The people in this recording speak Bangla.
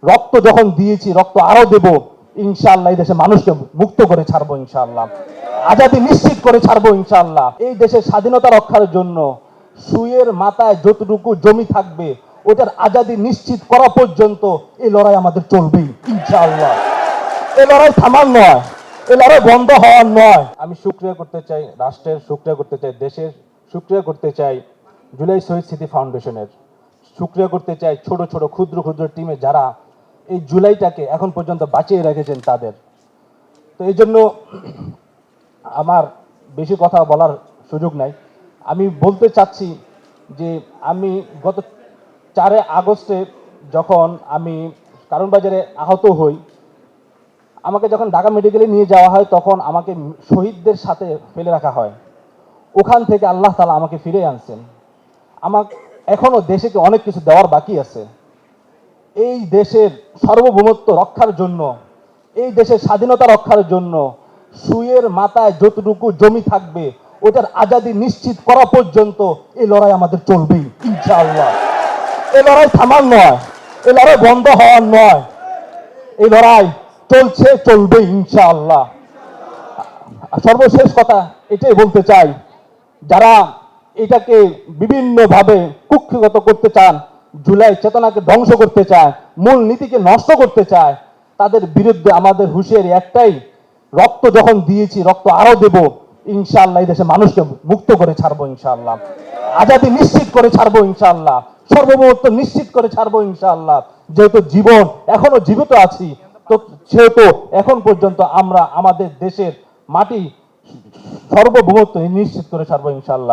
রক্ত যখন দিয়েছি, রক্ত আরো দেব। ইনশাআল্লাহ এই দেশে মানুষকে মুক্ত করে ছাড়বো ইনশাআল্লাহ, আজাদি নিশ্চিত করে ছাড়বো ইনশাআল্লাহ। এই দেশের স্বাধীনতা রক্ষার জন্য সুয়ের মাথায় যতটুকু জমি থাকবে ওটার আজাদি নিশ্চিত করা পর্যন্ত এই লড়াই আমাদের চলবেই ইনশাআল্লাহ। এই লড়াই থামার নয়, এই লড়াই বন্ধ হওয়ার নয়। আমি শুকরিয়া করতে চাই রাষ্ট্রের, শুকরিয়া করতে চাই দেশের, শুকরিয়া করতে চাই জুলাই শহীদ স্মৃতি ফাউন্ডেশনের, শুকরিয়া করতে চাই ছোট ছোট ক্ষুদ্র ক্ষুদ্র টিমে যারা এই জুলাইটাকে এখন পর্যন্ত বাঁচিয়ে রেখেছেন তাদের। তো এই জন্য আমার বেশি কথা বলার সুযোগ নাই। আমি বলতে চাচ্ছি যে আমি গত 4 আগস্টে যখন আমি কারণ বাজারে আহত হই, আমাকে যখন ঢাকা মেডিকেলে নিয়ে যাওয়া হয় তখন আমাকে শহীদদের সাথে ফেলে রাখা হয়। ওখান থেকে আল্লাহ তাআলা আমাকে ফিরে আনছেন। আমার এখনো দেশকে অনেক কিছু দেওয়ার বাকি আছে। এই দেশের সার্বভৌমত্ব রক্ষার জন্য, এই দেশের স্বাধীনতা রক্ষার জন্য সুয়ের মাথায় যতটুকু জমি থাকবে ওটার আজাদি নিশ্চিত করা পর্যন্ত এই লড়াই আমাদের চলবেই ইনশাআল্লাহ। এই লড়াই থামার নয়, এই লড়াই বন্ধ হওয়ার নয়, এই লড়াই চলছে, চলবে ইনশাআল্লাহ। সর্বশেষ কথা এটাই বলতে চাই, যারা এটাকে বিভিন্নভাবে কুক্ষিগত করতে চান, জুলাই চেতনাকে ধ্বংস করতে চায়, মূল নীতিকে নষ্ট করতে চায়, তাদের বিরুদ্ধে আমাদের হুঁশিয়ারি একটাই, রক্ত যখন দিয়েছি, রক্ত আরো দেব। ইনশাআল্লাহ এই দেশে মানুষকে মুক্ত করে ছাড়বো ইনশাআল্লাহ, আজাদি নিশ্চিত করে ছাড়বো ইনশাআল্লাহ, সার্বভৌমত্ব নিশ্চিত করে ছাড়বো ইনশাআল্লাহ। যেহেতু জীবন এখনো জীবিত আছি, তো সেহেতু এখন পর্যন্ত আমরা আমাদের দেশের মাটি সার্বভৌমত্ব নিশ্চিত করে ছাড়বো ইনশাআল্লাহ।